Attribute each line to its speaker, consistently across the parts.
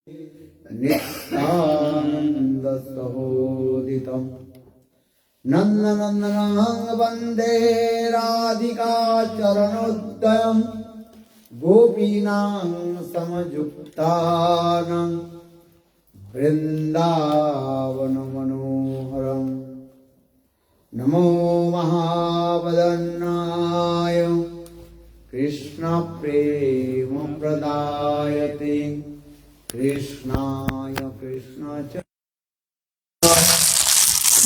Speaker 1: नित्यानन्दसहोदितम् नन्दनन्दनं वन्दे राधिका चरणोदयं गोपीनां समयुक्तानां वृन्दावनमनोहरम् नमो महावदन्नाय कृष्णप्रेमप्रदायते कृष्णाय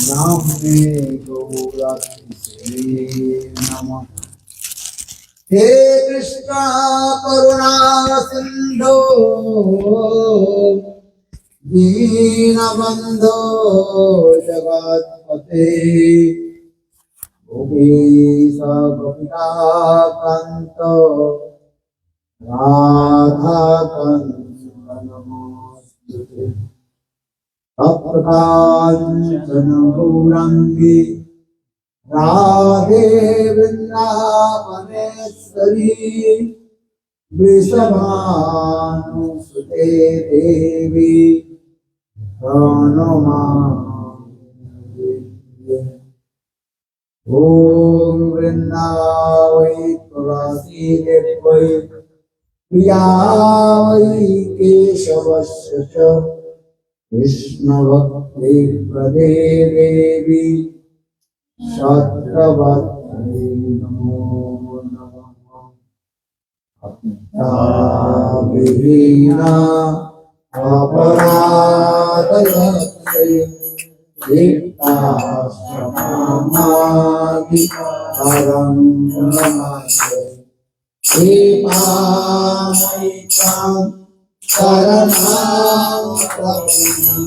Speaker 1: नाम्ने गौरक्षे नमः। हे कृष्णा करुणा सिंधो दीनबंधो जगत्पते गोपीश गोपिकान्त राधाकान्त नमोस्तुते। तप्तकाञ्चन गौराङ्गी राधे वृन्दावनेश्वरी वृषभानुसुते देवी प्रणमामि। ॐ वृन्दावै तुलसी देवै प्रिया वै केशवस्य च कृष्ण भक्ति प्रदे देवी शत्रवत्रे नमो नमः। विहीना अपराधलक्ष्ये दीप्ताश्रमादि परं नमस्ते। हे पामयिकां शरणां प्रपन्नं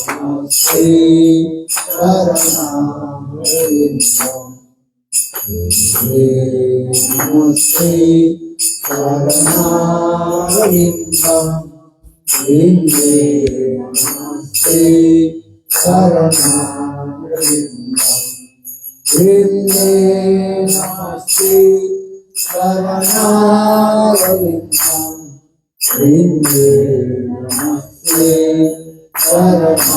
Speaker 1: नमस्ते शरणागतम् नमस्ते शरणागतम् नमस्ते शरणागतम् नमस्ते शरणागतम् नमस्ते शरणागतम्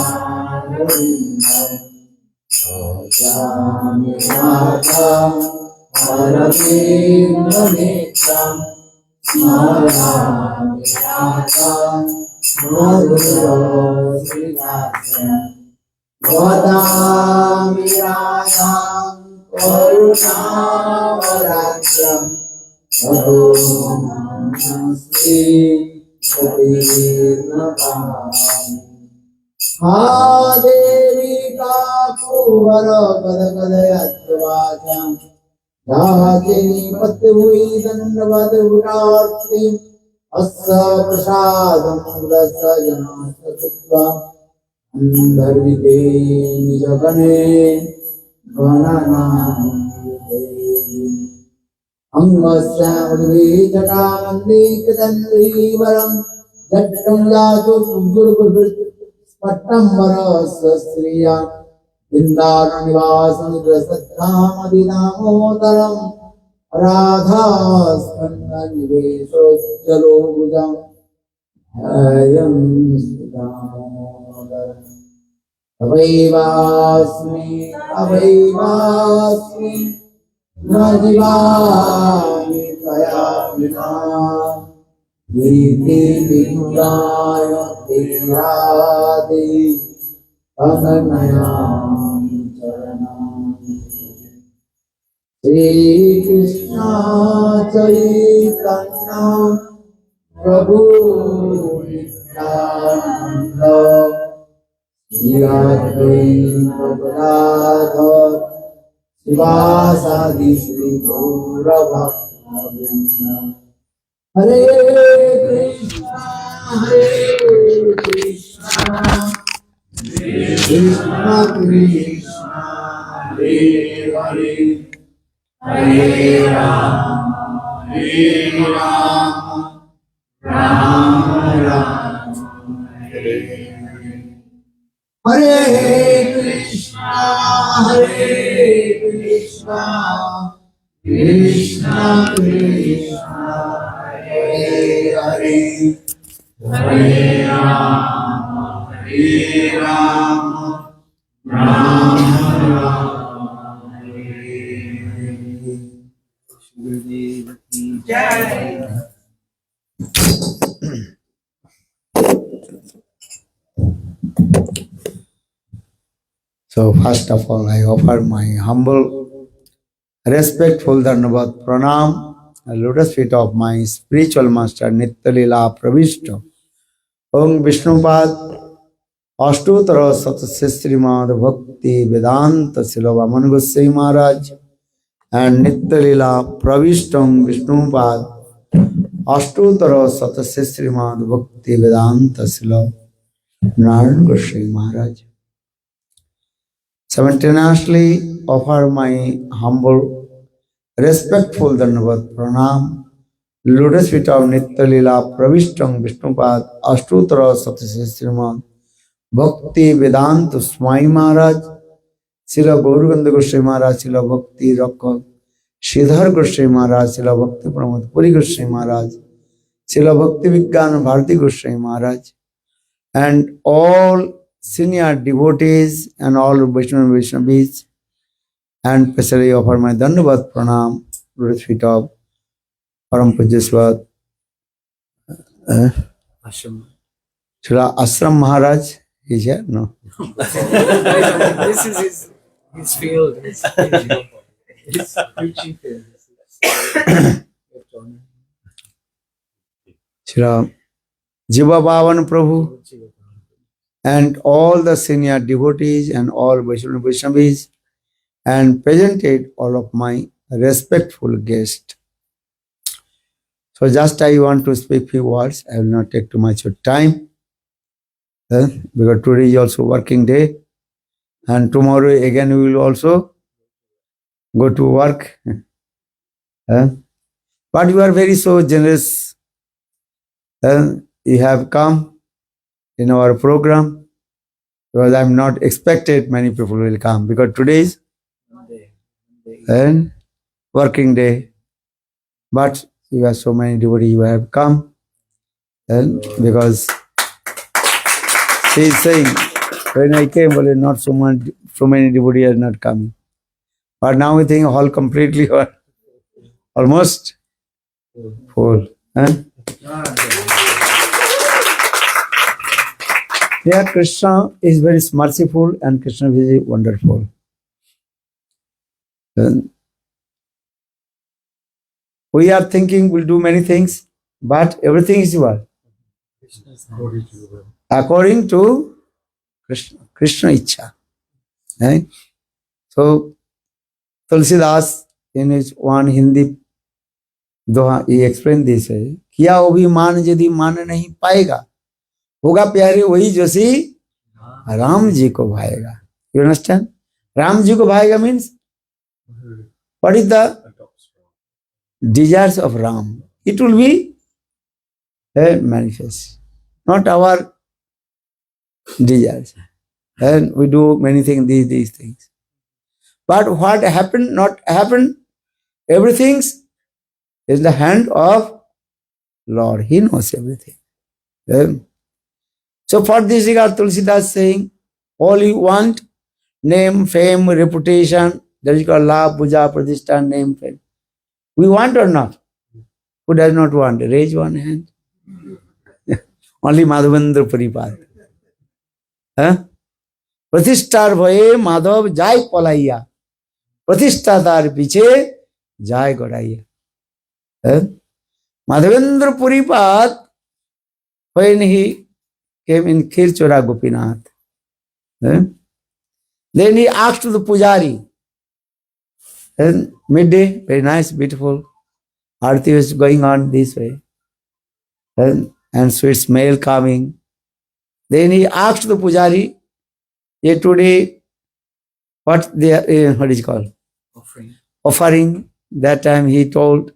Speaker 1: परमेन्द्रनेत्रं स्मरामि राधां मधुरस्मितां वदामि राधां करुणावराज्यं ततो नमस्ते सतीर्णकामि। हा देवी काकुवर गदगदयद्वाचां दाहिनी पत्युई दंडवद उदार्ति अस्य प्रसादं रसजना सत्वा अंधर्विते निजगणे गणनामिते अंगस्यामृते जटामन्दिकदन्धीवरं जट्टं लातु गुरुगुरुगुरु पट्टम्बरस्य श्रिया बिन्दारनिवासं ग्रसद्धामदिनामोदरं राधास्कन्धनिवेशोज्जलोभुजं ध्येयं सुदामोदरम्। तवैवास्मि न जीवामि त्वया विना नीति विज्ञाय धीरादि अनन्यामि चरणामि। श्री कृष्ण चैतन्य प्रभु नित्यानंद श्री अद्वैत गदाधर शिवासादि श्री गौरभक्तवृंद। हरे कृष्णा कृष्णा कृष्णा हरे हरे हरे राम राम राम हरे हरे। हरे Krishna Krishna Krishna Hare Hare Hare Rama, Hare Rama, Rama Rama, Hare Hare. Gurudev ki Jai. So first of all, I offer my humble, respectful Dhanavad Pranam, at lotus feet of my spiritual master Nitya Pravishta. Om Vishnupad Ashtutara Satsistrimad Bhakti Vedanta Silavaman Gosai Maharaj and Nitya Pravishtam Vishnupad Ashtutara Satsistrimad Bhakti Vedanta Silavaman Gosai Maharaj. Simultaneously offer my humble, respectful Dhanavad Pranam, lotus feet of Nitya Lila Pravishtam Vishnupad Ashtutara Satsistrimad Bhakti Vedanta Swami Maharaj, Srila Gauraganda Goswami Maharaj, Srila Bhakti Rakha Sridhar Goswami Maharaj, Srila Bhakti Pramod Puri Goswami Maharaj, Srila Bhakti Vigyan Bharati Goswami Maharaj, and all senior devotees and all Vaishnavis, and especially offer my Dandavat Pranam, lotus feet of Param Pujyaswat Srila Ashram Maharaj. Is here? No.
Speaker 2: This is his field. His preaching field.
Speaker 1: Srila Jiva Bhavan Prabhu and all the senior devotees and all Vaishnavis, and presented all of my respectful guests. So just I want to speak few words. I will not take too much of time. Because today is also working day, and tomorrow again we will also go to work. But you are very so generous. You have come in our program, because I am not expected many people will come, because today is working day. But you are so many devotees who have come, and because she is saying, when I came, well, not so many devotees are not coming. But now we think all completely or almost full. Yeah, Krishna is very merciful and Krishna is very wonderful. We are thinking we'll do many things, but everything is what? According to Krishna Icha. Right? So, Tulsidas in his one Hindi Doha, he explained this way, किया वो भी मान यदि मान नहीं पाएगा, होगा प्यारे वही जैसी राम जी को भाएगा. You understand? राम जी को भाएगा means what is the desires of Ram? It will be manifest, not our desires. And we do many things, these things. But what happened, not happened, everything is in the hand of Lord. He knows everything. So for this regard, Tulsidas saying, all you want, name, fame, reputation, that is called love, puja, pradishta, name, fame. We want or not? Who does not want? Raise one hand. Only Madhavendra Paripad. Pratishtar bhaye Madhav jai palaiya. Pratishtadar piche jai godaiya. Madhavendra Puripad, when he came in Khirchora Gopinath, then he asked the Pujari, and midday, very nice, beautiful, Aarti was going on this way, and sweet smell coming. Then he asked the Pujari, today, what is it called? Offering. That time he told,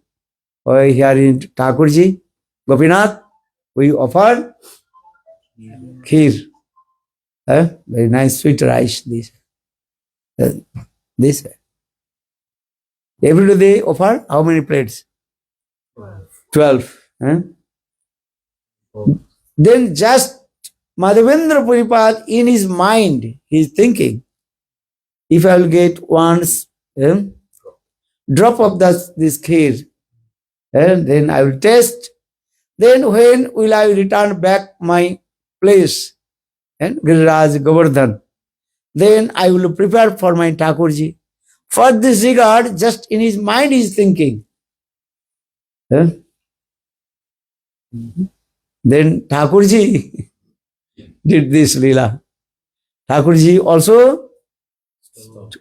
Speaker 1: here in Thakurji, Gopinath, we offer kheer. Very nice sweet rice, this way. Every day they offer how many plates? 12.
Speaker 2: Oh.
Speaker 1: Then just Madhavendra Puripad in his mind, he is thinking, if I will get one drop of this kheer, then I will taste. Then when will I return back my place? And Giriraj Govardhan. Then I will prepare for my Thakurji. For this regard, just in his mind he is thinking. Then Thakurji did this Leela. Thakurji also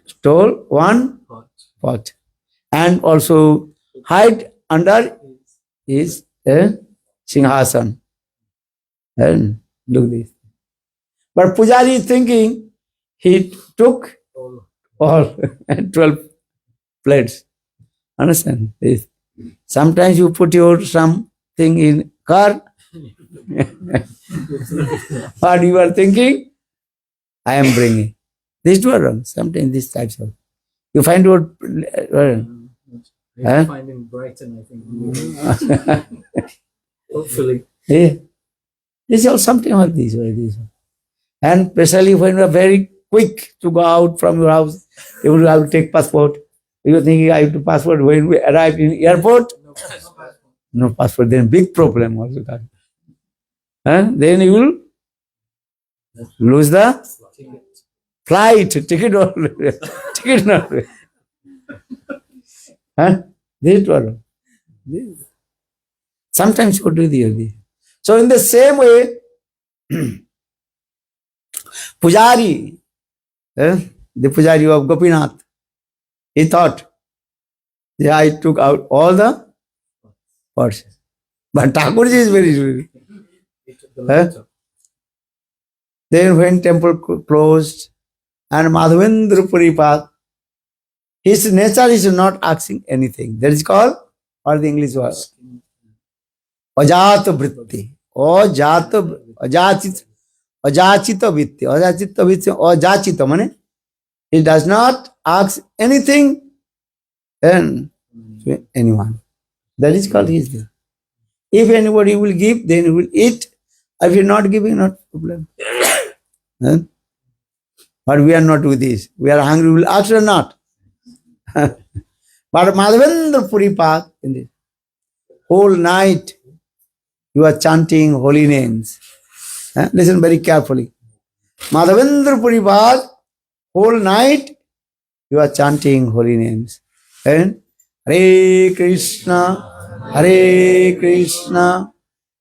Speaker 1: stole one
Speaker 2: Hot.
Speaker 1: pot and also hide under his Singhasan. And look this. But Pujari is thinking he took
Speaker 2: Oh.
Speaker 1: all 12 plates. Understand this? Sometimes you put your something in car, or you are thinking, I am bringing. These two are wrong. Sometimes these types of. You find out.
Speaker 2: I find in Brighton, I think. Hopefully.
Speaker 1: Yeah. This is all something like this. And especially when you are very quick to go out from your house, you will have to take passport. You are thinking, I have to passport. When we arrive in airport, no passport, then big problem also. Then you will lose the flight ticket or ticket not. This one. Sometimes you do the. So in the same way, Pujari, the Pujari of Gopinath, he thought, yeah, I took out all the pots. But Thakurji is very sure.
Speaker 2: He took the laptop.
Speaker 1: Then when temple closed and Madhavendra Puripad, his nature is not asking anything. That is called, or the English word, Ajata Vritti. Ajachita Vritti. Ajachita Vritti, Ajachita mane. He does not ask anything to anyone. That is called his will. If anybody will give, then he will eat. If you are not giving, not problem. But we are not with this. We are hungry, we will ask or not. But Madhavendra Puripad, in this whole night, you are chanting holy names. Listen very carefully. Madhavendra Puripad, whole night, you are chanting holy names. And Hare Krishna, Hare Krishna,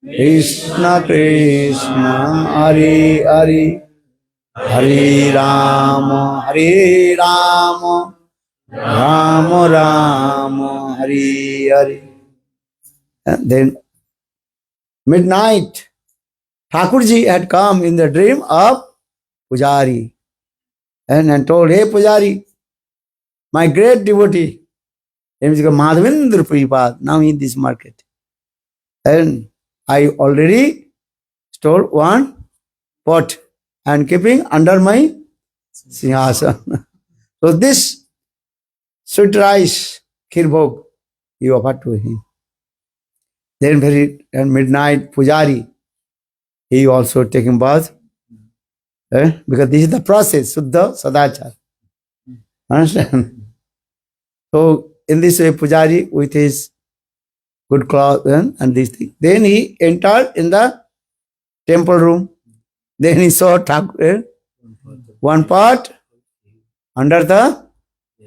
Speaker 1: Krishna Krishna, Hare Hare, Hare Rama, Hare Rama, Rama Rama, Hare Hare. And then midnight, Thakurji had come in the dream of Pujari and told, hey Pujari, my great devotee, name is Madhavendra Puripad, now in this market. And I already stole one pot and keeping under my Singhasan. So this sweet rice, Khir Bhog, you offer to him. Then very at midnight, Pujari, he also taking bath. Because this is the process, Suddha Sadachar. Understand? So in this way, Pujari with his good cloth and this thing. Then he entered in the temple room. Then he saw Thakur, one pot under the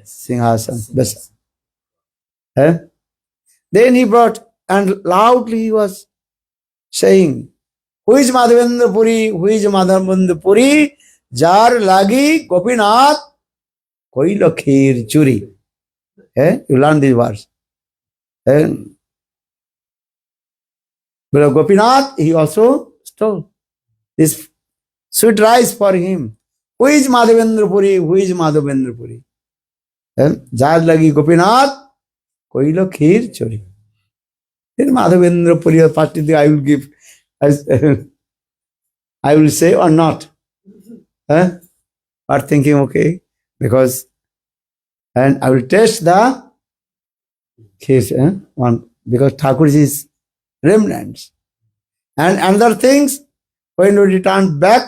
Speaker 1: Singhasan. That's Then he brought and loudly he was saying, who is Madhavendra Puri? Who is Madhavendra Puri? Jar lagi Gopinath koilo kheer churi. You learn these words. But Gopinath, he also stole this sweet rice for him. Who is Madhavendra Puri? Who is Madhavendra Puri? Jar lagi Gopinath koilo kheer churi. Then Madhavendra Puri, first I will give, I will say or not. Or thinking, okay, because, and I will taste the case, one, because Thakurji's remnants. And another things, when we return back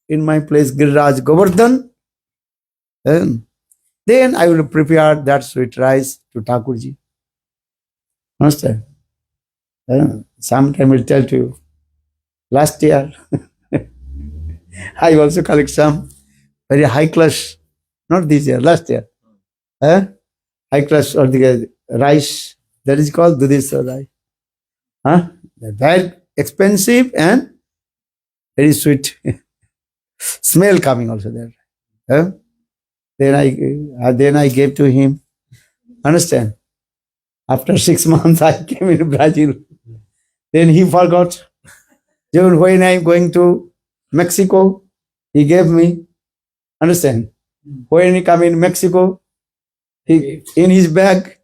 Speaker 1: in my place, Giriraj Govardhan, then I will prepare that sweet rice to Thakurji. Understand? Sometime I will tell to you. Last year, I also collect some very high class, not this year, last year. High class or the rice, that is called Dudeswar rice. Very expensive and very sweet. Smell coming also there. Then I gave to him. Understand? After 6 months, I came in Brazil. Then he forgot. Even when I am going to Mexico, he gave me. Understand? When he come in Mexico, he in his bag.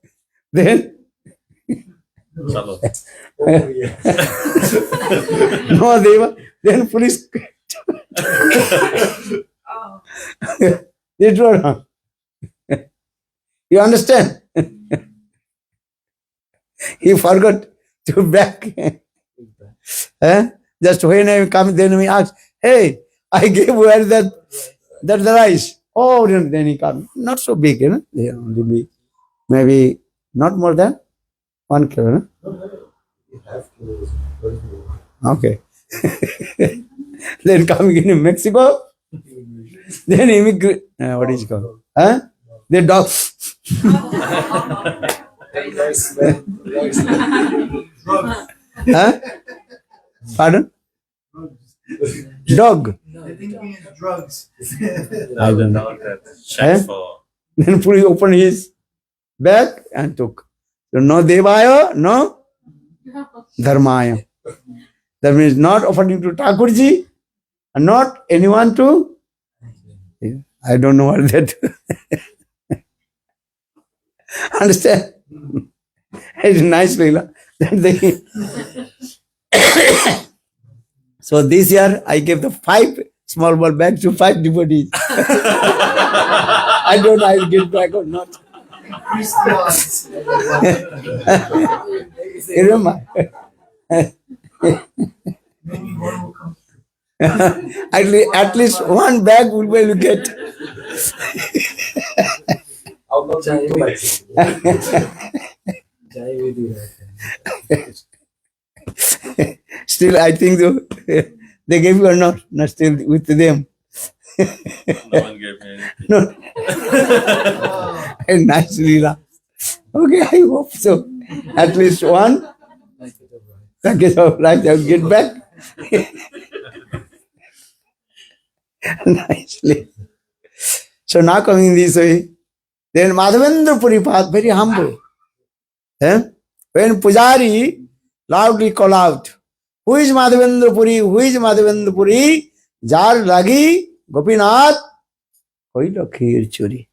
Speaker 1: Then
Speaker 2: Chalo.
Speaker 1: no, then police. They drove him. You understand? He forgot to back. Just when I come, then we ask, hey, I gave where is that the rice. Oh, then he come. Not so big, you know. They only be maybe not more than 1 kilo. Okay. Then coming in Mexico, then immigrate. What is it called? The dog. Pardon? Dog.
Speaker 3: They're thinking it's drugs.
Speaker 1: I don't know.
Speaker 2: Check for
Speaker 1: Then Puri opened his bag and took. So no Devaya, no Dharmaya. That means not offering to Thakurji and not anyone to. I don't know what that. Understand? It's nice, Leela. So this year I gave the 5 small ball bags to 5 devotees. I don't know I will get back or not.
Speaker 3: Increase the odds.
Speaker 1: You remember?
Speaker 3: Maybe one will come.
Speaker 1: At least 1 bag we will get.
Speaker 2: I'll go to
Speaker 3: Jai Vedi.
Speaker 1: Still, I think they gave you or not? Not still with them.
Speaker 2: No one gave me anything.
Speaker 1: No. Nice, Leela. Okay, I hope so. At least 1 packet of rice I'll get back. Nicely. So now coming this way, then Madhavendra Puripat, very humble. When Pujari loudly call out, who is Madhavendra Puri? Who is Madhavendra Puri? Jar lagi Gopinath koilo kheer churi.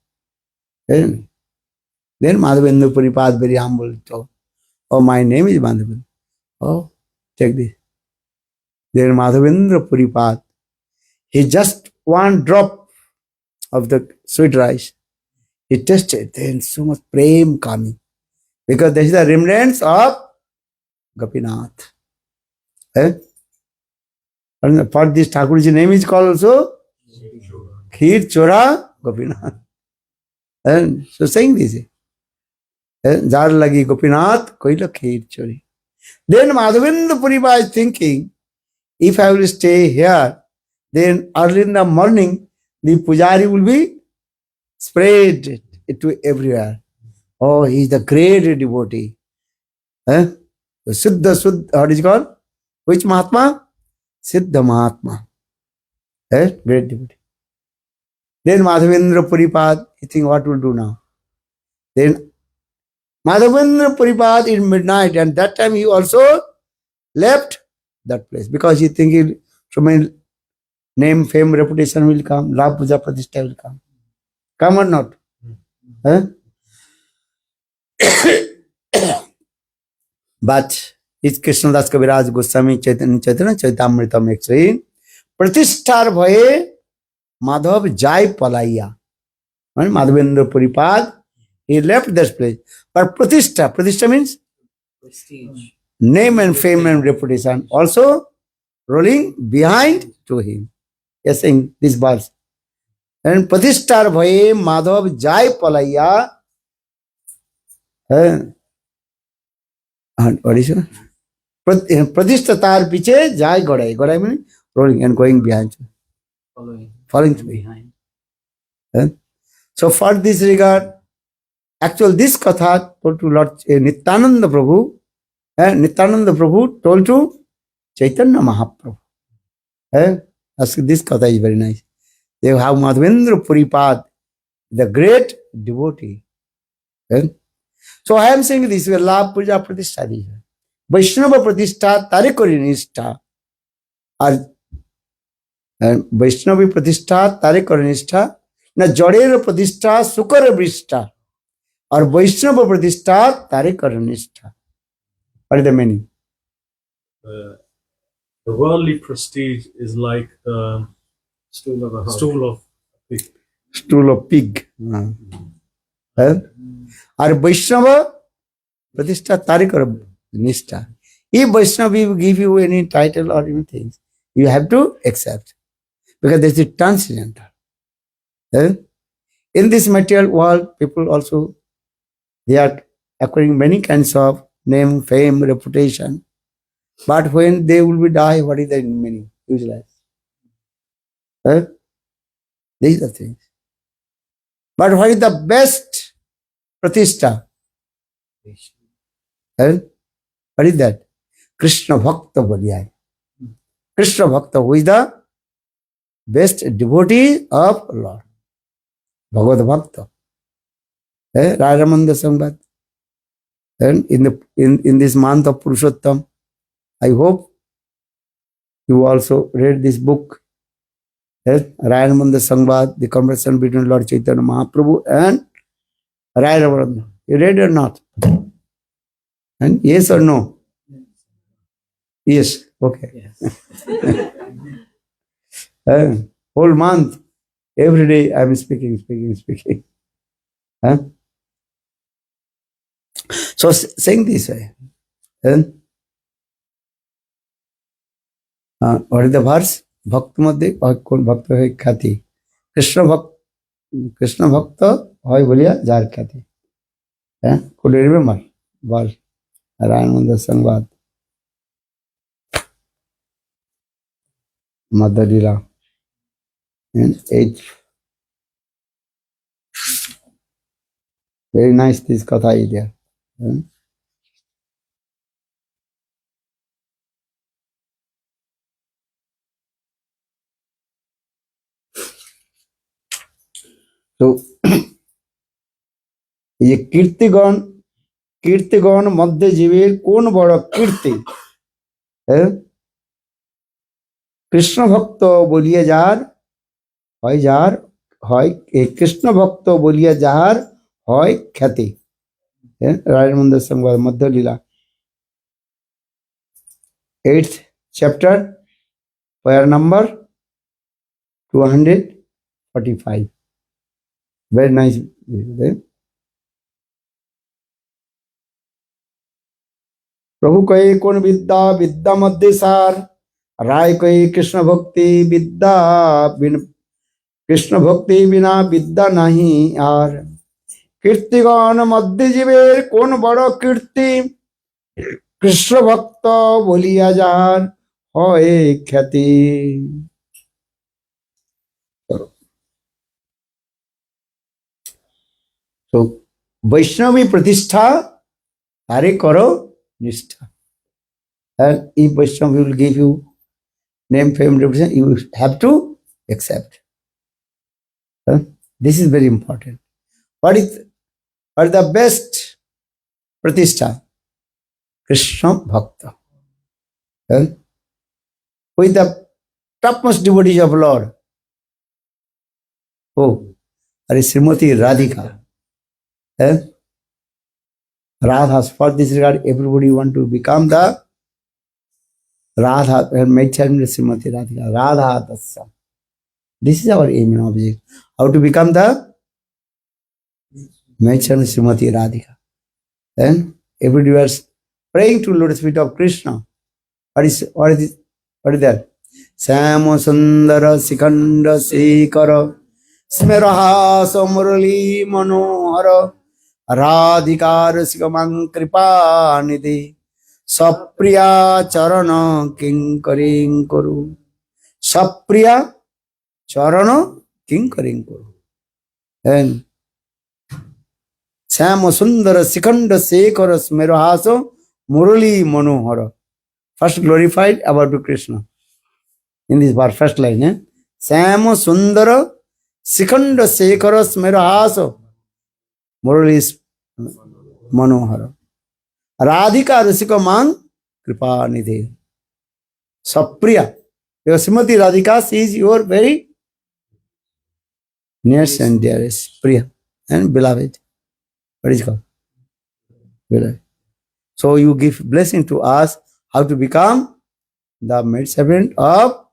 Speaker 1: Then Madhavendra Puripat very humble told, oh, my name is Madhavendra. Oh, take this. Then Madhavendra Puripat, he just 1 drop of the sweet rice. He tasted, then so much prem coming. Because this is the remnants of Gopinath. And for this Thakurji name is called also Kheer Chora Gopinath. And so saying this. Jar lagi Gopinath, koilo Kheer Chori. Then Madhavendra Puripa is thinking, if I will stay here, then early in the morning, the Pujari will be spread to everywhere. Oh, he is the great devotee. The Siddha, what is it called? Which Mahatma? Siddha Mahatma. Great devotee. Then Madhavendra Puripad, he think what will do now? Then Madhavendra Puripad in midnight, and that time he also left that place because he thinking so many name, fame, reputation will come, love, puja, pratishtha will come. Come or not? But it's Krishnadas Kaviraj Goswami Chaitanya Chaitamritam explain Pratishthar bhaye Madhav Jai Palaya. When Madhavendra Puripad, he left this place. But Pratishtha means
Speaker 3: Prestige.
Speaker 1: name and fame and reputation. Also rolling behind to him. Yes, saying this verse. And Pratistar Bhaye Madhav Jai Palaya. And what is it? Pratishtatar Piche Jai Godai. Godai means rolling and going behind. Following to me.
Speaker 2: behind.
Speaker 1: So for this regard, actually this katha told to Lord Nityananda Prabhu, Nityananda Prabhu told to Chaitanya Mahaprabhu. This katha is very nice. They have Madhavendra Puripad, the great devotee. So I am saying this is La Puja Pratishtha. Vaishnava Pratishtha Tare Kori Nishtha. Vaishnavi Pratishtha Tare Kori Nishtha. Na Jadera Pratishtha Sukara Vrishta. Or Vaishnava Pratishtha Tare Kori Nishtha. What is the meaning?
Speaker 4: The worldly prestige is like the
Speaker 2: Stool of a hog.
Speaker 4: stool of a pig.
Speaker 1: Stool of pig. Or Vaishnava Pratishtha Tare Kori Nishtha. If Vaishnava will give you any title or anything, you have to accept. Because this is transcendental. In this material world, people also, they are acquiring many kinds of name, fame, reputation. But when they will be die, what is the meaning? Useless. These are things. But what is the best pratishtha? What is that? Krishna Bhakta Bhalyai. Krishna Bhakta, who is the best devotee of Lord. Bhagavad Bhakta. Rajamananda Samvad. And in this month of Purushottam, I hope you also read this book. Rajamananda Samvad, the conversation between Lord Chaitanya Mahaprabhu and Rajamananda. You read or not? And yes or no? Yes. Okay.
Speaker 2: Yes.
Speaker 1: Whole month, every day I am speaking. So saying this way, what is the verse? Bhakta madhye kon bhakta hai khati. Krishna bhakta hoy boliya jar khati. Could you remember? Verse Rajananda Samvad. Madhya Lila. And 8. Very nice this katha is there. So ये कीर्तिगण मध्य जीवेर कोन बड़ कीर्ति कृष्ण भक्त बोलिए jar হয় कृष्ण भक्त बोलिए jar হয় ख्याति राजमंदिर संवाद मध्य लीला 8th chapter prayer number 245 very nice. प्रभु कहे कौन विद्या विद्या मध्य सार राय कहे कृष्ण भक्ति विद्या कृष्ण भक्ति बिना विद्या नहीं यार कीर्तिगण मध्य जीवेर कौन बड़ कीर्ति कृष्ण भक्त बोलिया जार होए ख्याति. तो वैष्णवी प्रतिष्ठा तारे करो निष्ठा. And if Vaishnava will give you name, fame, reputation, you have to accept. This is very important. What is the best pratishtha? Krishna Bhakta. Who is the topmost devotee of Lord? Oh, that is Srimati Radhika. Radha. For this regard, everybody want to become the Radha, and make Srimati Radhika. Radha Dasya. This is our aim and object. How to become the mention Srimati Radhika. Then everybody was praying to lotus feet of Krishna. What is What is that? Samo Sundara Sikanda Sekara Smerahasa Murali Manohara Radhikar Sikamang Kripa Nidhi Sapriya Charana Kinkaring Kuru Sapriya Charana Kinkaring Kuru. And Samo Sundara Sikanda Sekara Smerahasa Murali Manohara. First glorified about Krishna. In this part, first line, Samo Sundara Sikanda Sekara Smerahasa Murali Manohara Radhika Rasika Man Kripa Nidhi Sapriya. Your Srimati Radhika, she is your very nearest and dearest, Priya and beloved. What is it called? Beloved. So you give blessing to us how to become the maidservant of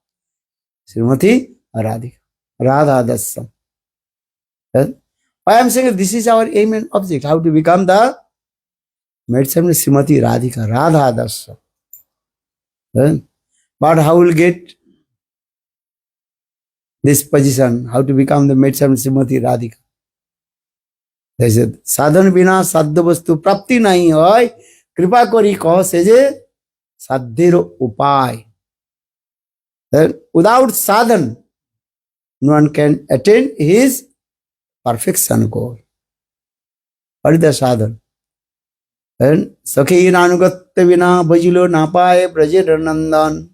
Speaker 1: Srimati Radhika, Radha Dasa. Why I am saying this is our aim and object, how to become the maidservant of Srimati Radhika, Radha Dasa. But how will get this position, how to become the maidservant of Srimati Radhika? They said, Sadhan bina sadhya vastu prapti nahi hoy, kripa kori kaho se je sadhir upay. Without sadhan, no one can attain his perfection goal. What is the sadhan? And Sakhi nanugatta vina bajilo napaye brajir nandan.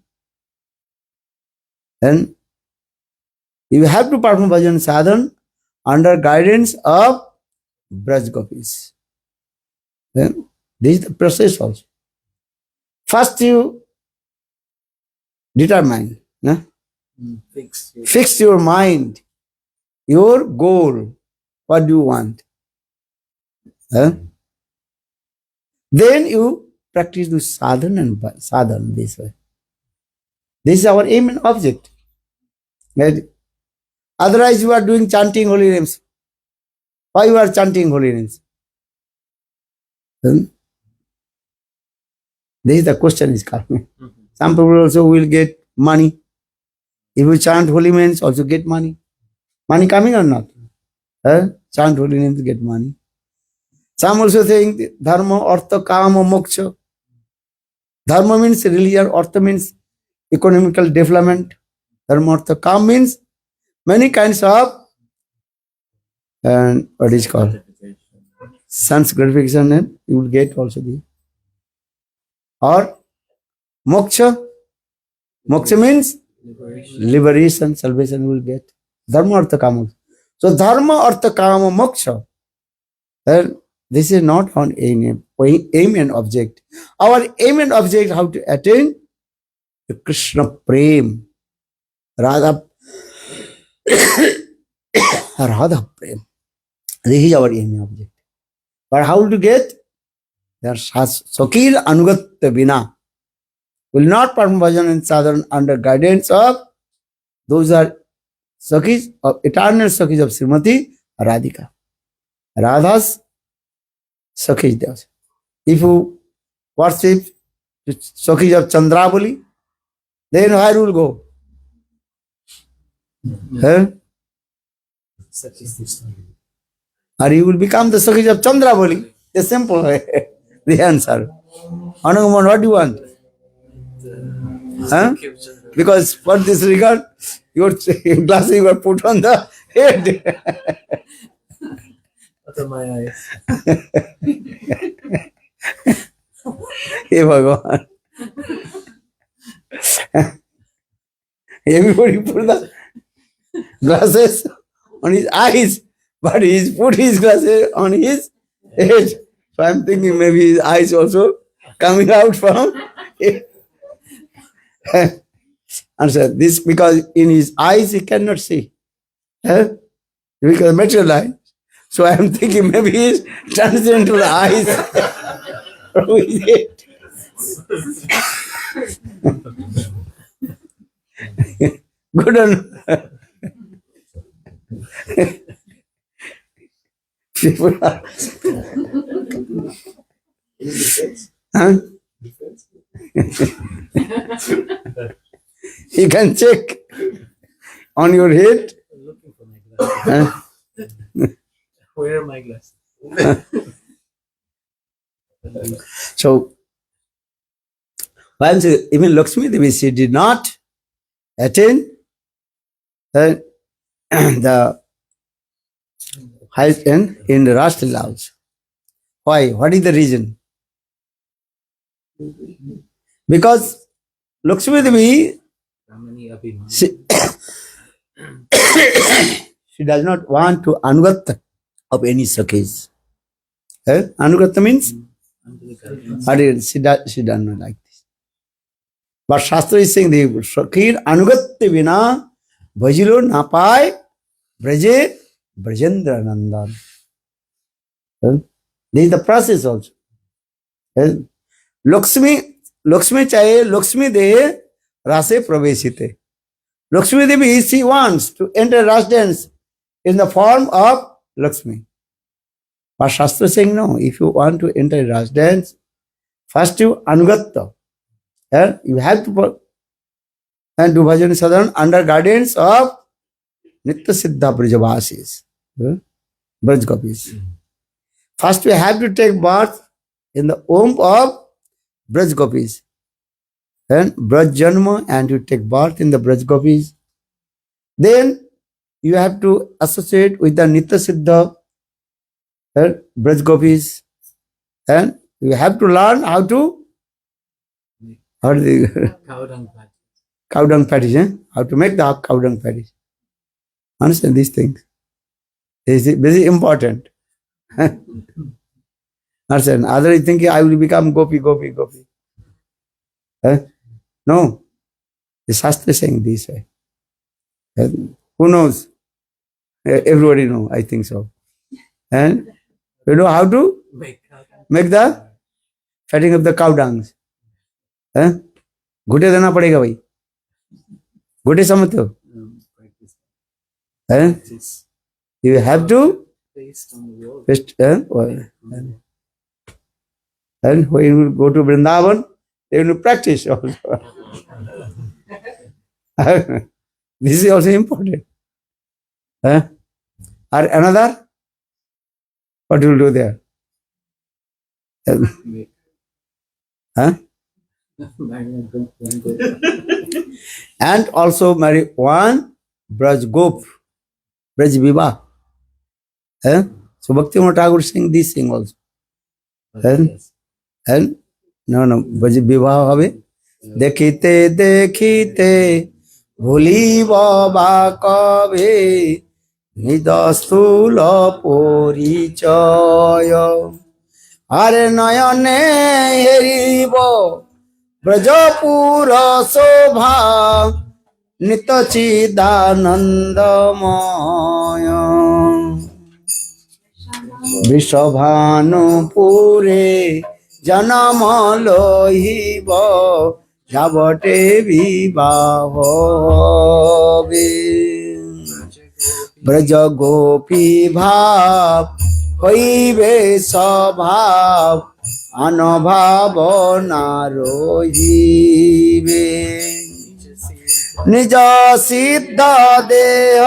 Speaker 1: And you have to perform bhajan sadhan under guidance of Braj Gopis. Then this is the process also. First you determine, fix your mind, your goal, what do you want. Then you practice the sadhan and sadhan this way. This is our aim and object. Right? Otherwise you are doing chanting holy names. Why you are chanting holy names? Then this is the question is coming. Some people also will get money. If you chant holy names, also get money. Money coming or not? Chant holy names, get money. Some also think dharma, artha, kama, moksha. Dharma means religion, artha means economical development. Dharma, artha, kama means many kinds of, and what is called? Sense gratification, and you will get also the. Or moksha. Moksha means liberation, salvation you will get. Dharma, artha, kama. So dharma, artha, kama, moksha. And this is not our aim and object. Our aim and object how to attain the Krishna Prem. Radha Radha Prem. This is our aim and object. But how to get? There Sakir Anugatta Vina. Will not perform bhajan and sadhana under guidance of those are Sakhis of eternal Sakhis of Srimati Radhika. Radha's Sakhis. If you worship Sakhis of Chandravali, then where will go? Or you will become the Sakhis of Chandravali. The simple way. The answer. Anugaman, what do you want? Because for this regard, your glasses you are put on the head.
Speaker 2: Under my eyes.
Speaker 1: Hey Bhagavan. Everybody put the glasses on his eyes, but he put his glasses on his head. So I'm thinking maybe his eyes also coming out from it. Answer this because in his eyes he cannot see. Because material eye. So I am thinking maybe he is transient to the eyes. Who is it? Good on. People are. Huh? You can check on your head.
Speaker 2: I'm looking for my glasses.
Speaker 1: Huh?
Speaker 2: Where are my glasses?
Speaker 1: So, once even Lakshmi Devi, she did not attain the highest end in the Rashtrila also. Why? What is the reason? Because Lakshmi Devi,
Speaker 2: Ramani Abhiman.
Speaker 1: she does not want to anugatta of any sakhis. Anugatta means she does not like this. But Shastra is saying the sakhir anugatta vina bhajilo napai braje brajendra nandan. This is the process also. Lakshmi chahe Lakshmi de rase praveshite. Lakshmi Devi, she wants to enter Ras dance in the form of Lakshmi. But Shastra is saying no, if you want to enter Ras dance, first you anugatta. You have to and do bhajan sadhan under guidance of Nitya Siddha Brajavasis, Braj Gopis. First we have to take birth in the womb of Braj Gopis. Then Braj Janma, and you take birth in the Braj Gopis. Then you have to associate with the Nitya Siddha Braj Gopis. And you have to learn how to
Speaker 2: Cow dung patch.
Speaker 1: cow dung patties, how to make the cow dung patties. Understand these things. This is very important. Understand? Others thinking I will become gopi. No. The Shastra is saying this way. Who knows? Everybody know, I think so. And you know how to make the fatting of the cow dungs. Ghute देना पड़ेगा भाई. घुटे समझते हो? You have to
Speaker 2: Based on the wall.
Speaker 1: paste, and when you go to Vrindavan, they will practice also. This is also important. Or another, what you will do there? And also marry one Braj Gop, Braj Vivah. So Bhakti Thakur sing this thing also. And no, Braj Vivah habe. Dekhite dekhite bhuliব বা কবে নিদস্থূল পরিচয় আরে নয়নে হেরিব ব্রজপুর শোভা নিত চিদানন্দময় বিশ্বভানুপুরে জনম লহিব যাবটে বিবাহ হবে ব্রজ গোপী ভাব হইবে স্বভাব অনভাব না রহিবে নিজ সিদ্ধ দেহ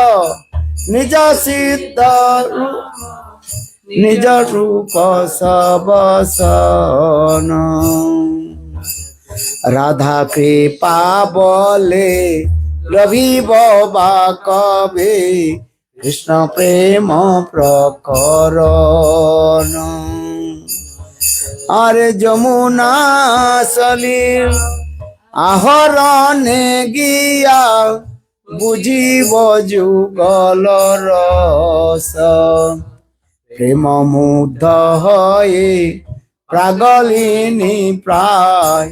Speaker 1: নিজ সিদ্ধ নিজ রূপ সবসন রাধা কৃপা বলে লভিব বা কবে কৃষ্ণ প্রেম প্রকরণ আরে যমুনা সলিল আহরণে গিয়া বুঝিব যুগল রস প্রেম মুগ্ধ হয়ে প্রাগলিনী প্রায়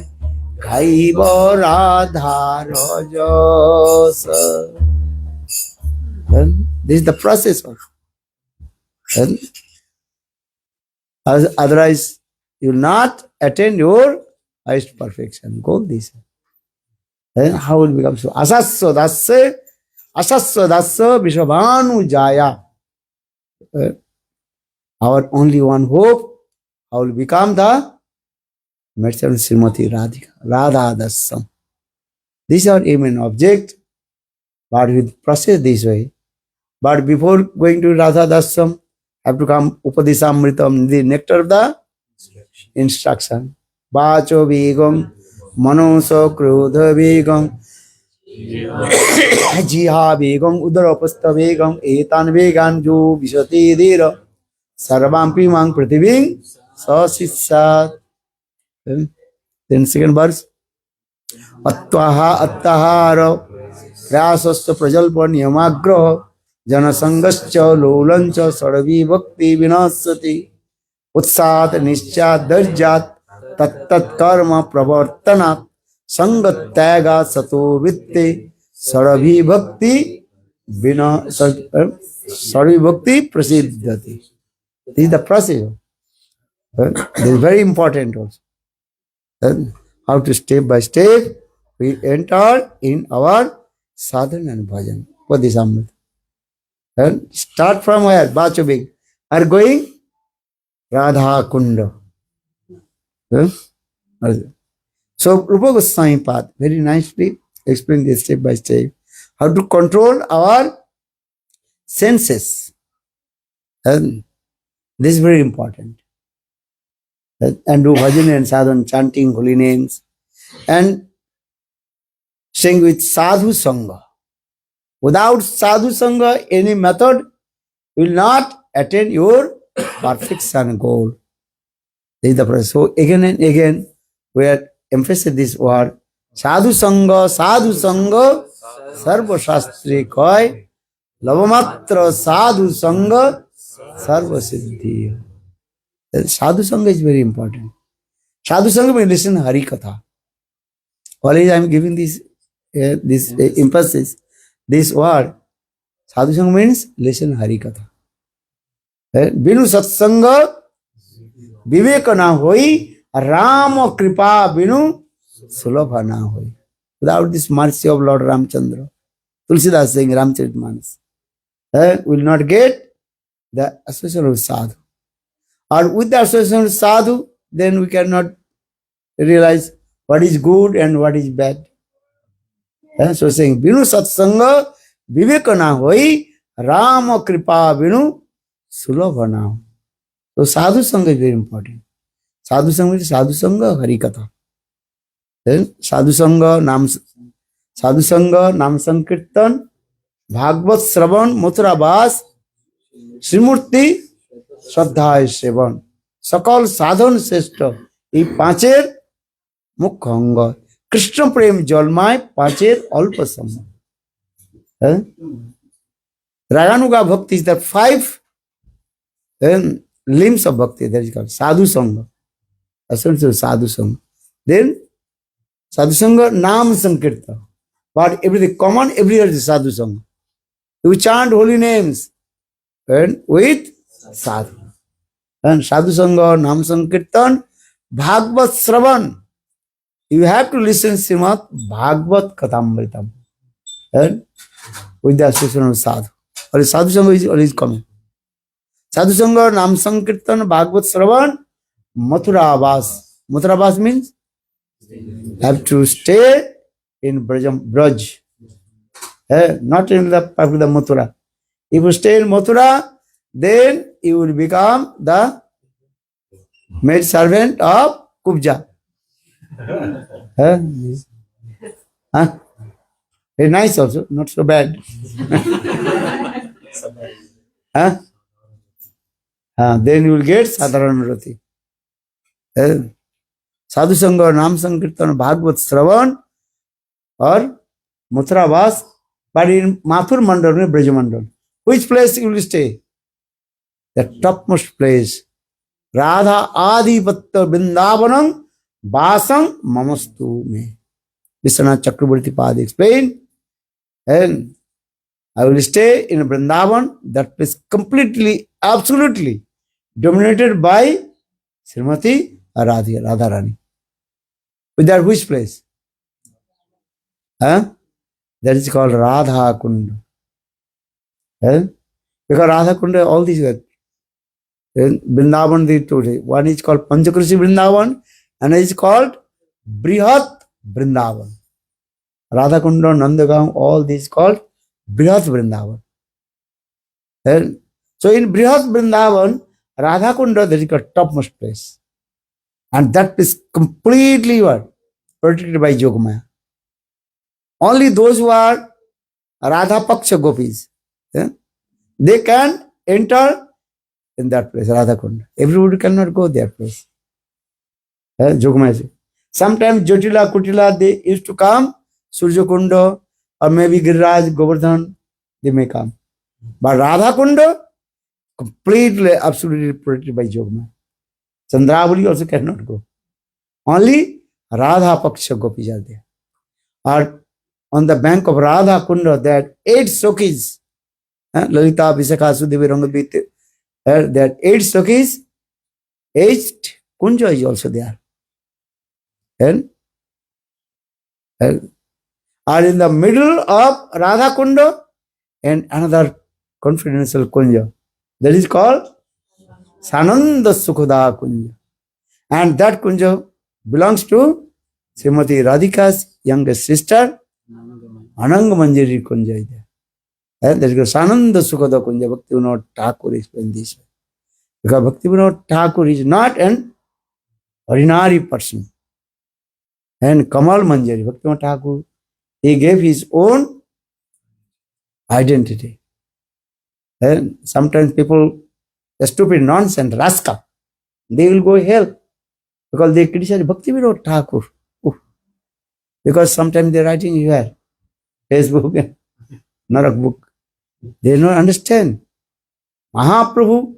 Speaker 1: খাইব রাধার যশ. This is the process of. Otherwise, you will not attain your highest perfection. Go this. Then how will it become so? Asasya dasya Vishabhanu Jaya. Our only one hope, how will become the Merchant Srimati Radhika, Radha Dassam. These are aim and object, but with process this way. But before going to Radha Dasam, have to come Upadeshamritam, the nectar of the instruction. Vacho Vigam, Manoso Krodha Vigam, Jiha Vigam, Udarapasta Vigam, Etan Vegan Jo Vishati Dira, Sarvampi Mang Prativing, Sasisat. Then second verse. Attvaha Attahara, Prasasta Prajalpa Niyamagraha, Janasangascha Lolancha Saravi Bhakti Vinasati, Utsat Nischat Darjat, Tat Karma Pravartanat, Sangat Tyaga Sato Vitte, Saravi Bhakti Vina Saravi Bhakti Prasiddhati. This is the process. This is very important also. How to step by step we enter in our sadhana and bhajan. Upadeshamrita. And start from where? Bachobig. Are going Radha Kunda. So Rupa Goswami path very nicely explain this step by step. How to control our senses. And this is very important. And do bhajan and sadhana, chanting holy names, and sing with sadhu sangha. Without sadhu sangha, any method will not attain your perfection goal. This is the process. So again and again, we are emphasizing this word. Sadhu sangha, sarva shastri koi, lavamatra sadhu sangha, sarva siddhi. Sadhu sangha is very important. Sadhu sangha means listen Hari Katha. Always I am giving this emphasis. This word Sadhu sangha means listen Hari Katha. Binu satsanga viveka na hoi, Rama kripa binu sulabha na hoi. Without this mercy of Lord Ramchandra, Tulsidas saying Ramcharitmanas, will not get the association of sadhu. Or with the association of sadhu, then we cannot realize what is good and what is bad. So saying, Binu satsanga vivekana hoi, Rama kripa binu sulabhana. So sadhu sangha is very important. Sadhu sangha is sadhu sangha Hari Katha. Then sadhu sangha nam sankirtan, Bhagavad Shravan, Mathura Vas, Srimurti Shraddha Sevan, Sakal Sadhan Seshta, এই পাঁচের মুখ্য অঙ্গ। কৃষ্ণ প্রেম জন্মায় পাঁচের অল্প সময়। Raganuga Bhakti is the 5 limbs of bhakti, that is called Sadhu Sangha. Essentially Sadhu Sangha. Then Sadhu Sangha Nam Sankirtan. But everything common everywhere is Sadhu Sangha. You chant holy names and with sadhu. And Sadhu Sangha, Nam Sankirtan, Bhagavad Shravan. You have to listen Srimad Bhagavad Kathamritam. And with the association of sadhu. Or Sadhu Sangha is always coming. Sadhu Sangha, Nam Sankirtan, Bhagavad Shravan, Mathura Vas. Mathura Vas means have to stay in Braj. Not in the particular Mathura. If you stay in Mathura, then you will become the maid servant of Kubja. Very nice also, not so bad. Then you will get Sadharana Rati. Sadhu Sangha, Nam Sankirtan, Bhagavad Shravan, or Mathura Vas, but in Mathur Mandal, Braj Mandal. Which place you will stay? The topmost place. Radha Adipatta Vrindavanam Vasam Mamastu Me. Vishwanath Chakrabarti Pad explained. And I will stay in Vrindavan, that place completely, absolutely dominated by Srimati Radharani. With that, which place? That is called Radha Kunda. Because Radha Kunda, all these were Vrindavan, the two. One is called Panchakrishi Vrindavan, and it is called Brihat Vrindavan. Radhakunda, Nandagaon, all these called Brihat Vrindavan. And so in Brihat Vrindavan, Radhakunda, there is a topmost place. And that is completely what? Protected by Yogamaya. Only those who are Radha Paksha gopis, they can enter in that place, Radhakunda. Everybody cannot go their place. Yogamaya says. Sometimes Jotila, Kutila, they used to come, Surya Kunda, or maybe Giriraj, Govardhan, they may come. But Radhakunda, completely, absolutely protected by Yogamaya. Chandravali also cannot go. Only Radha Paksha gopis are there. Or on the bank of Radha Kunda, there are 8 Sokis. Lalita, Visakha, Sudevi, Rangabhit. There are 8 Sokis. 8 Kunja is also there. And are in the middle of Radha Kunda and another confidential Kunja. That is called Sananda Sukhoda Kunja. And that Kunja belongs to Srimati Radhika's youngest sister, Ananga Manjari Kunja is there. And there is a Sananda Sukhoda Kunja. Bhaktivinoda Thakur explained this way. Because Bhaktivinoda Thakur is not an ordinary person. And Kamal Manjari, Bhaktivinoda Thakur, he gave his own identity. And sometimes people, a stupid nonsense, rascal, they will go hell because they criticize Bhaktivinoda Thakur. Because sometimes they are writing here, Facebook and Narak book. They don't understand. Mahaprabhu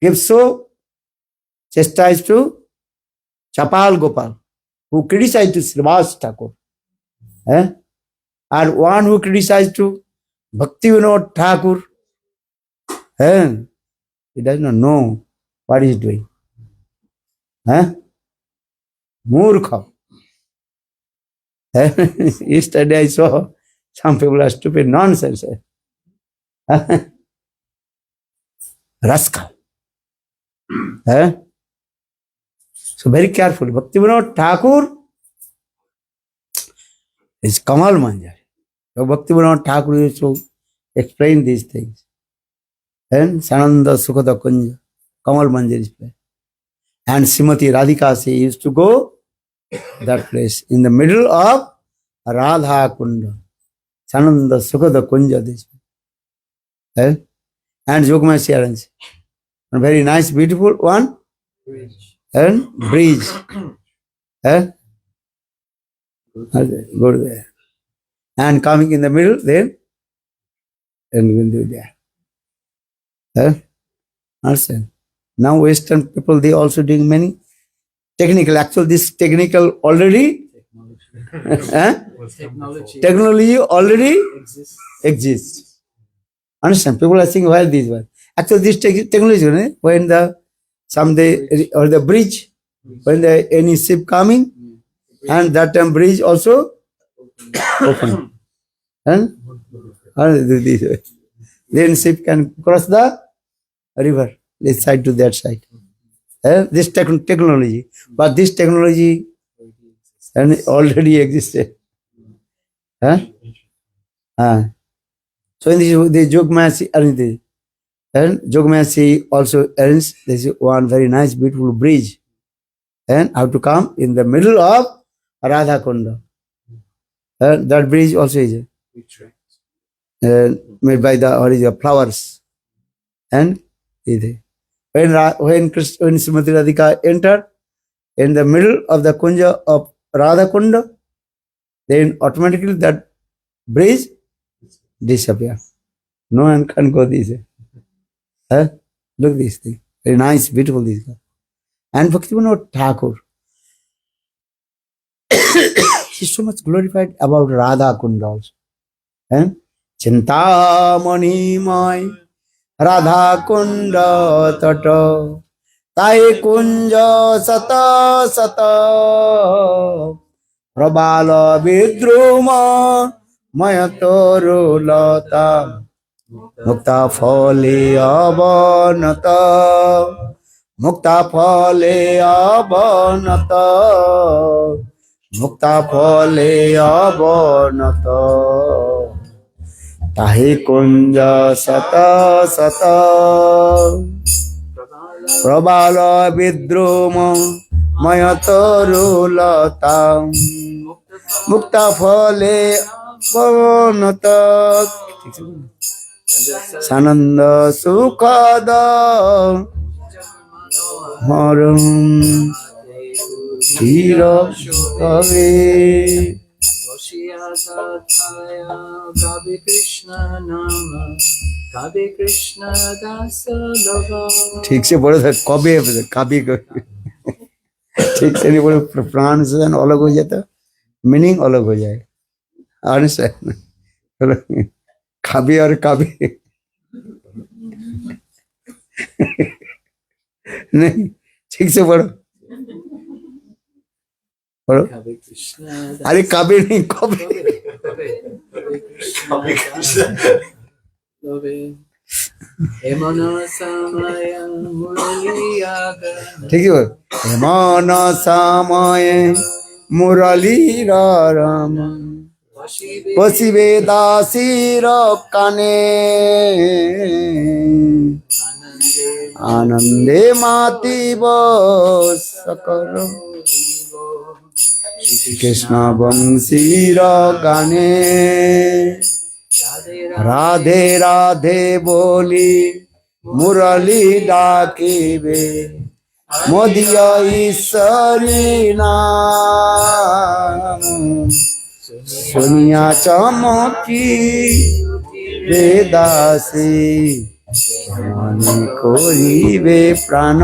Speaker 1: gives so chastise to Chapal Gopal, who criticized to Srivas Thakur. And one who criticized to Bhaktivinoda Thakur, he does not know what he is doing. Murkha. Yesterday I saw some people are stupid nonsense. Rascal. So very careful. Bhaktivinoda Thakur is Kamal Manjari. So Bhaktivinoda Thakur used to explain these things. And Sananda Sukhoda Kunja, Kamal Manjari's place. And Srimati Radhika, she used to go that place in the middle of Radha Kunda. Sananda Sukhoda Kunja, this place. And Yogamaya she arranged. A very nice, beautiful one.
Speaker 2: Bridge.
Speaker 1: And bridge. Go there. And coming in the middle, then, and we'll do there. Understand? Now Western people, they also doing many technical. Actually, this technical already, technology already exists. Understand? People are saying, why this one? Actually, this technology, when the someday or the bridge, when the any ship coming, and that time bridge also open. And this way. Then ship can cross the river, this side to that side. This technology, but this technology and already existed. So in this Yogamaya arranged, and Yogamaya also arranged this one very nice, beautiful bridge, and how to come in the middle of Radha Kunda. That bridge also is made by the flowers. And when Srimati Radhika entered in the middle of the Kunja of Radha Kunda, then automatically that bridge disappears. No one can go this way. Look this thing. Very nice, beautiful this guy. And Bhaktivinoda Thakur, he's so much glorified about Radha Kunda also. Chintamani Mai Radha Kunda Tata Tai Kunja Sata Sata Prabala Vidruma Mayatoru Lata Mukta Phale Abanata Mukta Phale Abanata মুক্তা ফলে অবনত তাহি কুঞ্জ শত শত প্রবাল বিদ্রুম ময়তরুলতা মুক্তা ফলে অবনত সানন্দ সুখদ হরম ধীর কবে
Speaker 2: Kavi Krishna Nama Kavi Krishna Dasa Loga
Speaker 1: ठीक से बोलो सर कभी कभी ठीक से नहीं बोलो प्रोनाउंसिएशन अलग हो जाता मीनिंग अलग हो जाए अंडरस्टैंड कभी और कभी नहीं ठीक से बोलो बोलो
Speaker 2: Kavi Krishna
Speaker 1: अरे कभी नहीं कभी
Speaker 2: Kavi Krishna Kavi Emana Samaya Muraliyaga
Speaker 1: ठीक है बोलो मन समय मुरली राम पशिवे दासीर काने आनंदे मातिब सकल कृष्ण वंशीर गाने राधे राधे बोली मुरली डाकिबे मोदिया ईश्वरी नाम सुनिया चमकी बेदासी মনে করিবে প্রাণ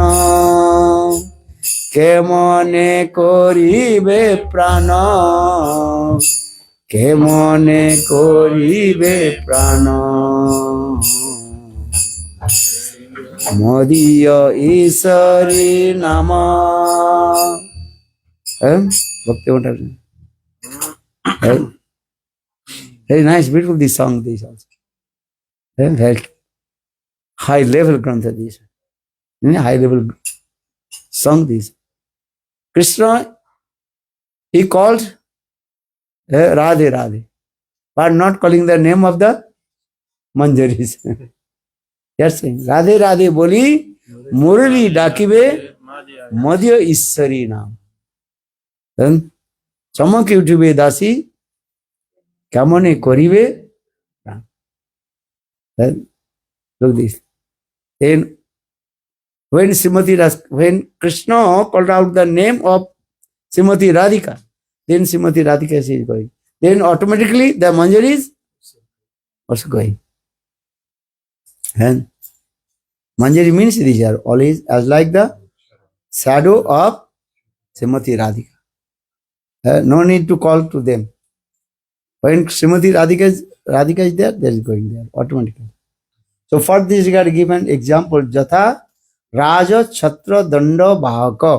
Speaker 1: কে মনে করিবে প্রাণ কে মনে করিবে প্রাণ মদিয় ঈশ্বরী নাম ভক্তি very nice beautiful this song this also very high level grantha this high level song this Krishna he called Radhe Radhe but not calling the name of the Manjaris yes saying Radhe Radhe boli Murali dakibe Madhya Ishwari naam then chamaki uthibe dasi kamone koribe then look this then when when Krishna called out the name of Srimati Radhika then Srimati Radhika is going then automatically the Manjari is also going and Manjari means these are always as like the shadow of Srimati Radhika no need to call to them when Srimati Radhika is there is going there automatically. So for this regard given example Jatha Raja Chhatra Danda Bahaka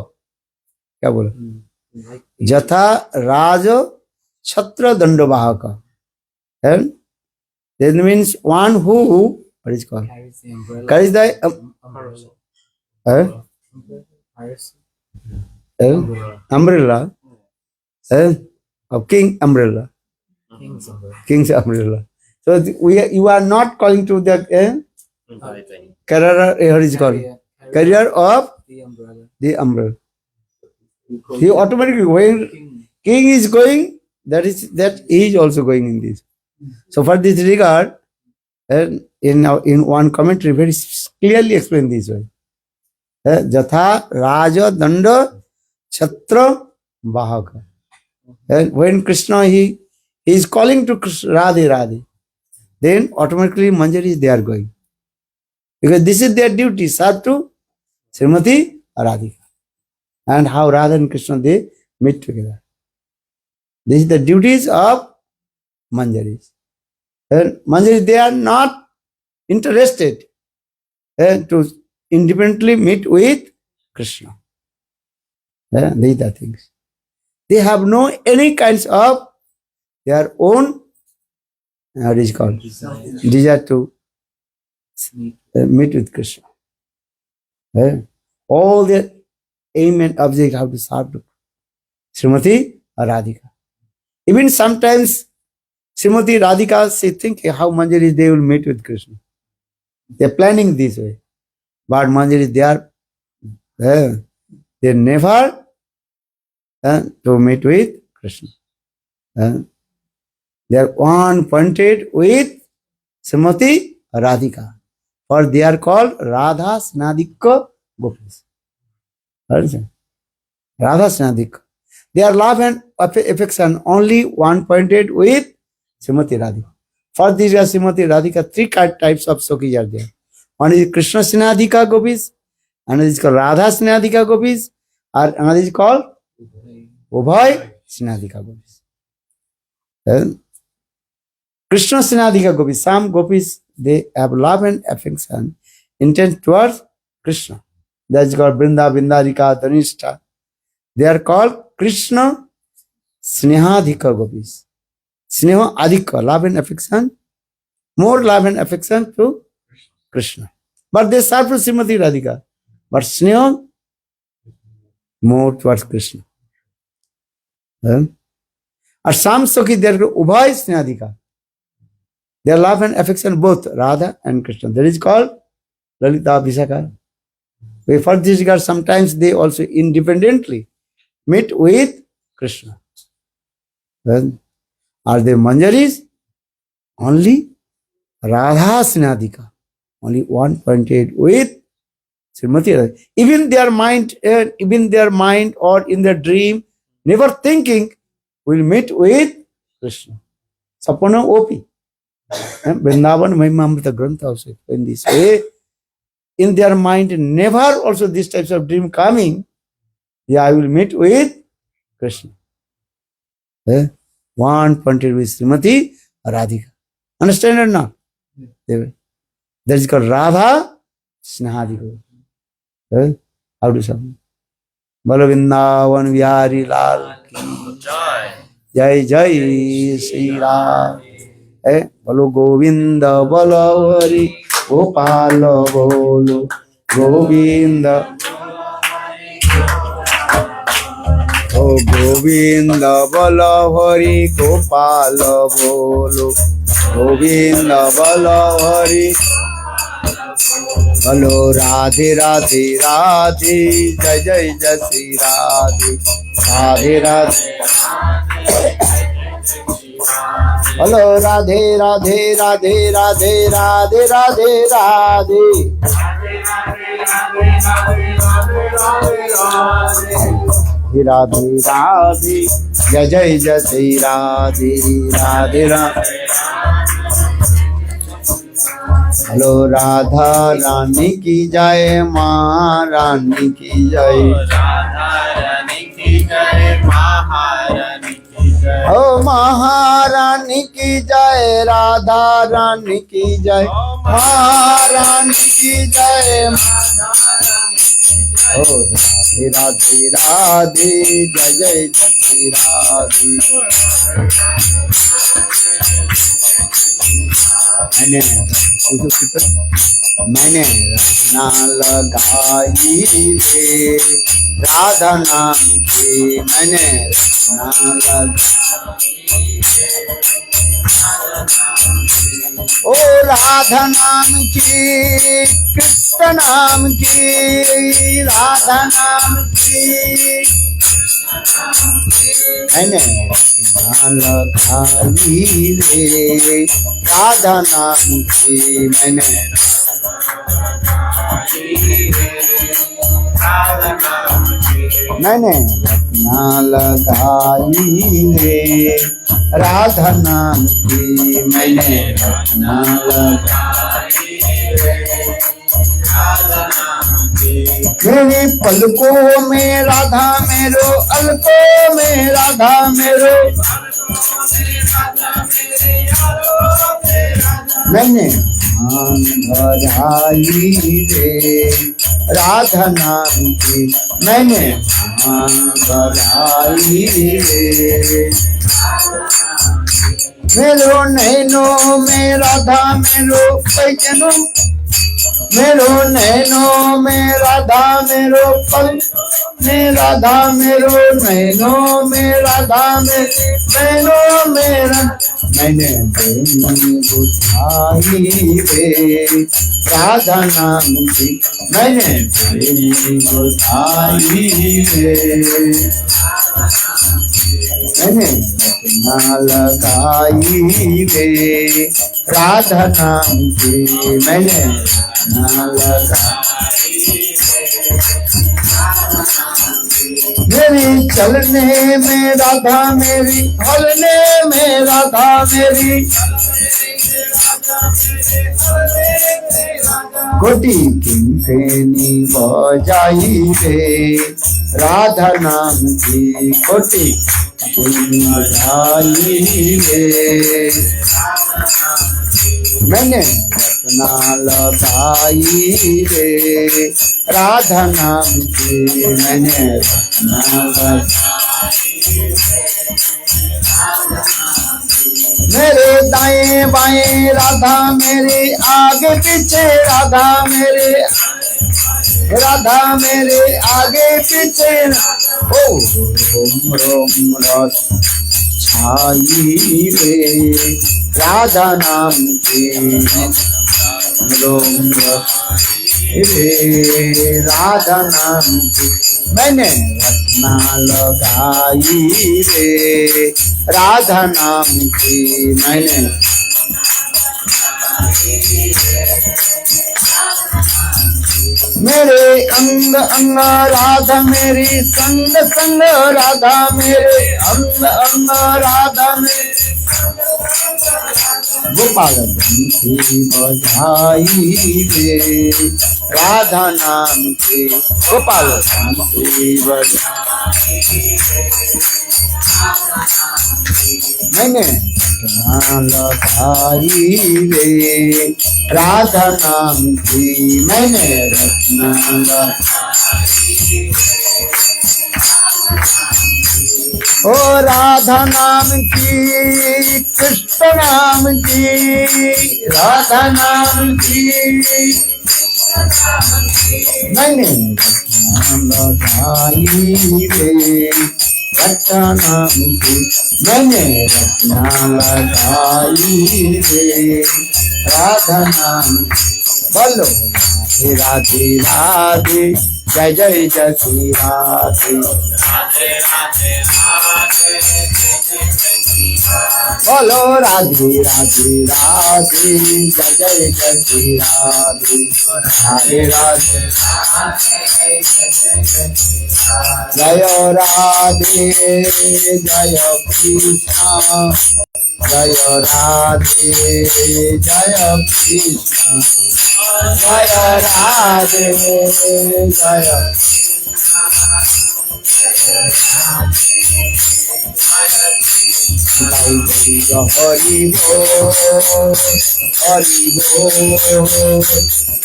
Speaker 1: क्या बोला Jatha Raja Chhatra Danda Bahaka and that means one who what is called
Speaker 2: carries the umbrella
Speaker 1: carries the umbrella of king umbrella
Speaker 2: King's umbrella
Speaker 1: king's umbrella so you are not calling to the career what is called career of
Speaker 2: the umbrella
Speaker 1: the umbrella he automatically when king is going that he is also going in this so for this regard in one commentary very clearly explained this way jatha raja danda chhatra bahaka and when Krishna he is calling to Krishna, Radhe Radhe then automatically Manjari is they are going because this is their duty serve to Srimati Radhika and how Radha and Krishna they meet together. This is the duties of Manjaris. And Manjaris they are not interested to independently meet with Krishna. These are things. They have no any kinds of their own what is called desire to meet with Krishna. All their aim and object have to serve to Srimati Radhika. Even sometimes Srimati Radhika, she think how Manjari they will meet with Krishna. They are planning this way. But Manjari, they never to meet with Krishna. They are one pointed with Srimati Radhika. For they are called Radha Snadika Gopis. Radha Snadika. They are love and affection only one pointed with Srimati Radhika. For these are Srimati Radhika, three types of Sokis are there. One is Krishna Snadika Gopis, another is called Radha Snadika Gopis, or another is called Ubhay Snadika Gopis. Krishna Snadika Gopis, some Gopis, they have love and affection intent towards Krishna. That is called Brinda, Bindarika, Dhanishta. They are called Krishna Snehadika Gopis. Sneha Adhika, love and affection, more love and affection to Krishna. But they serve to Srimati Radhika. But Sneha, more towards Krishna. Or some Sakhi, they are Ubhay Snehadika. Their love and affection both Radha and Krishna. That is called Lalita Visakha. For this regard, sometimes they also independently meet with Krishna. Are they Manjaris? Only Radha Snadika. Only one pointed with Srimati Radhika. Even their mind or in their dream, never thinking will meet with Krishna. Sapana Opi. Vrindavan Mahimamrita Grantha also in this way. In their mind, never also these types of dream coming. Yeah, I will meet with Krishna. One pointed with Srimati Radhika. Understand or not? That is called Radha Snehadika. How do you say? Bolo Vrindavan Vihari Lal ki Jai Jai Shri Ram. Bolo Govinda Bolo Hari Gopala Bolo Govinda. Oh Govinda Bala Hari Gopala Bolo Govinda Bala Hari Bolo Radhe Radhe Radhe Jai Jai Jai Shri Radhe Radhe Radhe Bolo Radhe Radhe Radhe Radhe Radhe Radhe Radhe Radhe Radhe Jai Jai Jai Shri Radhe Radhe Radhe. Hello Radha Rani ki jai, Maharani ki jai.
Speaker 5: Radha Rani ki jai, Maharani ki jai.
Speaker 1: Oh Maharani ki jai, Radha Rani ki jai, Maharani ki jai. Oh Radhe Radhe Radhe Jai Jai Jai Radhe. मैंने रखना लगाई रे राधा नाम की, मैंने रखना लगाई ओ राधा नाम की, कृष्ण नाम की, राधा नाम की मैंने रखना लगाई रे राधा नाम की, मैंने रखना लगाई रे राधा नाम की, मैंने रखना लगाई रे राधा नाम की। मेरी पलकों में राधा मेरो, अलकों में राधा मेरो, मैंने मान भराई रे राधा नाम की, मैंने मान भराई रे। मेरो नैनो में राधा मेरो पैजनो, मेरो नैनो में राधा मेरो पल में राधा मेरो नैनो में राधा में नैनो मेरा मैंने प्रेम बुझाई रे राधा नाम की मैंने प्रेम बुझाई रे मैंने रचना लगाई रे राधा नाम की मैंने रचना लगाई मेरी चलने में राधा मेरी हलने में राधा मेरी कोटि किंफेनी बजाई रे राधा नाम की कोटि बजाई रे मैंने रचना लगाई रे राधा नाम की मैंने रचना लगाई मेरे दाएं बाएं राधा मेरे आगे पीछे राधा मेरे आगे पीछे ओ रोम रोम रस छाई रे राधा नाम की रोम रस रे राधा नाम की मैंने रचना लगाई रे राधा नाम की मैंने मेरे अंग अंग राधा मेरी संग संग राधा मेरे अंग अंग राधा मेरे गोपाल बंसी बजाई रे राधा नाम की गोपाल बंसी बजाई मैंने रचना लगाई रे राधा नाम की मैंने रचना लगाई ओ राधा नाम की कृष्ण नाम की राधा नाम की मैंने रचना लगाई रे राधा नाम की मैंने रचना लगाई रे राधा नाम बोलो राधे राधे राधे जय जय जय श्री राधे बोलो राधे राधे राधे जय जय जय श्री राधे राधे राधे जय राधे जय कृष्ण जय राधे जय कृष्ण जय राधे जय हरि बोल हरि बोल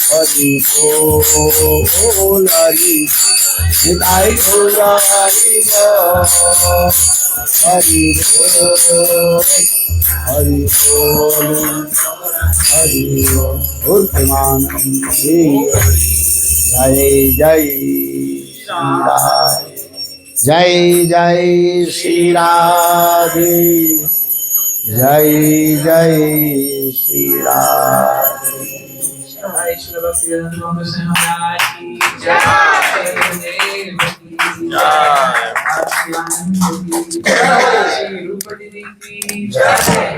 Speaker 1: हरि बोल हरि निताई गौर हरि बोल हरि बोल हरि बोल हरि बोल उत्तमानंद जय जय श्री राधे जय जय श्री राधे जय जय Shri Radhe
Speaker 2: Jai Shri Bhaktivedanta Swami Maharaj ki Jai Dev ki Jai Bhaktivedanta ki Jai Shri Rupati Devi ki Jai